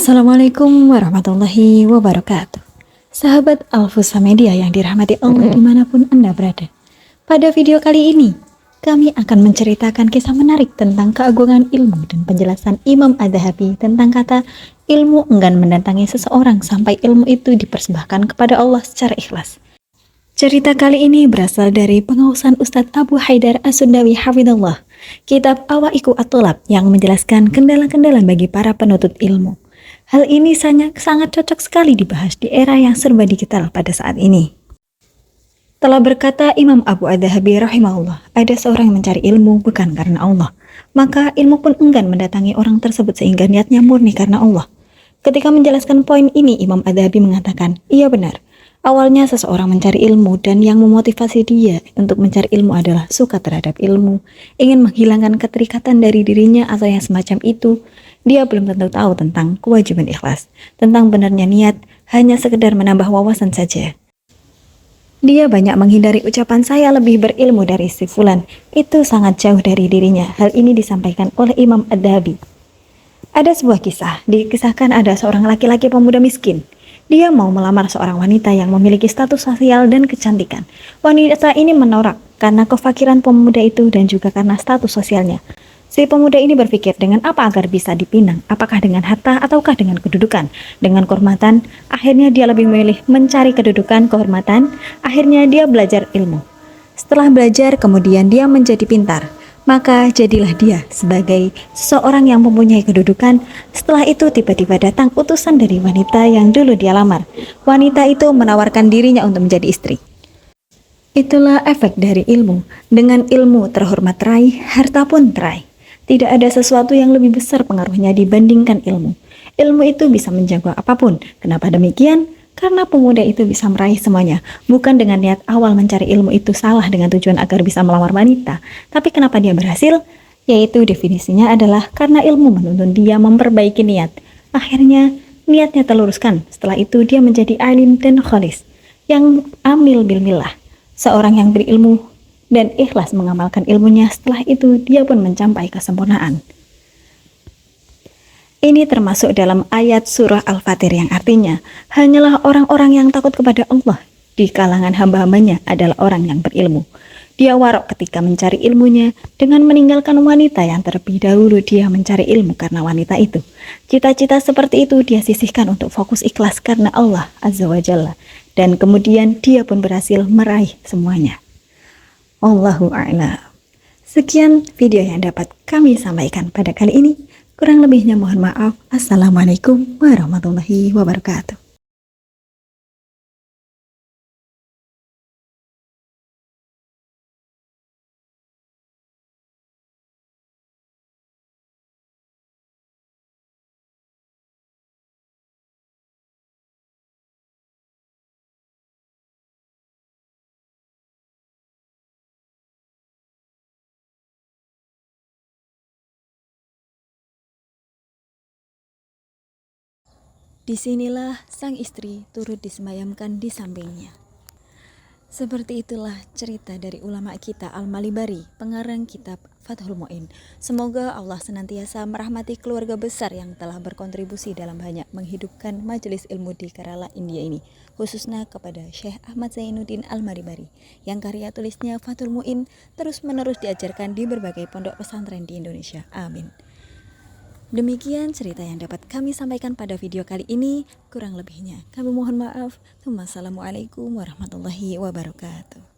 Assalamualaikum warahmatullahi wabarakatuh. Sahabat Alfusa Media yang dirahmati Allah dimanapun Anda berada. Pada video kali ini, kami akan menceritakan kisah menarik tentang keagungan ilmu dan penjelasan Imam Az-Zahabi tentang kata ilmu enggan mendatangi seseorang sampai ilmu itu dipersembahkan kepada Allah secara ikhlas. Cerita kali ini berasal dari pengausan Ustadz Abu Haidar As-Sundawi Hafidhullah, kitab Awaiku At-Thulab yang menjelaskan kendala-kendala bagi para penuntut ilmu. Hal ini sangat cocok sekali dibahas di era yang serba digital pada saat ini. Telah berkata Imam Abu Az-Zahabi rahimahullah, ada seorang yang mencari ilmu bukan karena Allah, maka ilmu pun enggan mendatangi orang tersebut sehingga niatnya murni karena Allah. Ketika menjelaskan poin ini, Imam Az-Zahabi mengatakan, iya benar. Awalnya seseorang mencari ilmu dan yang memotivasi dia untuk mencari ilmu adalah suka terhadap ilmu, ingin menghilangkan keterikatan dari dirinya atau yang semacam itu. Dia belum tentu tahu tentang kewajiban ikhlas, tentang benarnya niat, hanya sekedar menambah wawasan saja. Dia banyak menghindari ucapan saya lebih berilmu dari si fulan, itu sangat jauh dari dirinya. Hal ini disampaikan oleh Imam Az-Zahabi. Ada sebuah kisah, dikisahkan ada seorang laki-laki pemuda miskin. Dia mau melamar seorang wanita yang memiliki status sosial dan kecantikan. Wanita ini menolak karena kefakiran pemuda itu dan juga karena status sosialnya. Si pemuda ini berpikir dengan apa agar bisa dipinang, apakah dengan harta ataukah dengan kedudukan, dengan kehormatan. Akhirnya dia lebih memilih mencari kedudukan, kehormatan. Akhirnya dia belajar ilmu. Setelah belajar kemudian dia menjadi pintar. Maka jadilah dia sebagai seseorang yang mempunyai kedudukan. Setelah itu tiba-tiba datang utusan dari wanita yang dulu dia lamar. Wanita itu menawarkan dirinya untuk menjadi istri. Itulah efek dari ilmu. Dengan ilmu terhormat teraih, harta pun teraih. Tidak ada sesuatu yang lebih besar pengaruhnya dibandingkan ilmu. Ilmu itu bisa menjaga apapun. Kenapa demikian? Karena pemuda itu bisa meraih semuanya. Bukan dengan niat awal mencari ilmu itu salah dengan tujuan agar bisa melamar wanita. Tapi kenapa dia berhasil? Yaitu definisinya adalah karena ilmu menuntun dia memperbaiki niat. Akhirnya niatnya terluruskan. Setelah itu dia menjadi alim dan khalis, yang amil bilmillah, seorang yang berilmu dan ikhlas mengamalkan ilmunya. Setelah itu dia pun mencapai kesempurnaan. Ini termasuk dalam ayat surah Al-Fatir yang artinya, hanyalah orang-orang yang takut kepada Allah di kalangan hamba-hambanya adalah orang yang berilmu. Dia warok ketika mencari ilmunya dengan meninggalkan wanita yang terlebih dahulu dia mencari ilmu karena wanita itu. Cita-cita seperti itu dia sisihkan untuk fokus ikhlas karena Allah Azza wa Jalla. Dan kemudian dia pun berhasil meraih semuanya. Allahu a'lam. Sekian video yang dapat kami sampaikan pada kali ini. Kurang lebihnya mohon maaf. Assalamualaikum warahmatullahi wabarakatuh. Disinilah sang istri turut disemayamkan di sampingnya. Seperti itulah cerita dari ulama kita Al-Malibari, pengarang kitab Fathul Mu'in. Semoga Allah senantiasa merahmati keluarga besar yang telah berkontribusi dalam banyak menghidupkan majelis ilmu di Kerala, India ini, khususnya kepada Syekh Ahmad Zainuddin Al-Malibari, yang karya tulisnya Fathul Mu'in terus-menerus diajarkan di berbagai pondok pesantren di Indonesia. Amin. Demikian cerita yang dapat kami sampaikan pada video kali ini. Kurang lebihnya kami mohon maaf. Wassalamualaikum warahmatullahi wabarakatuh.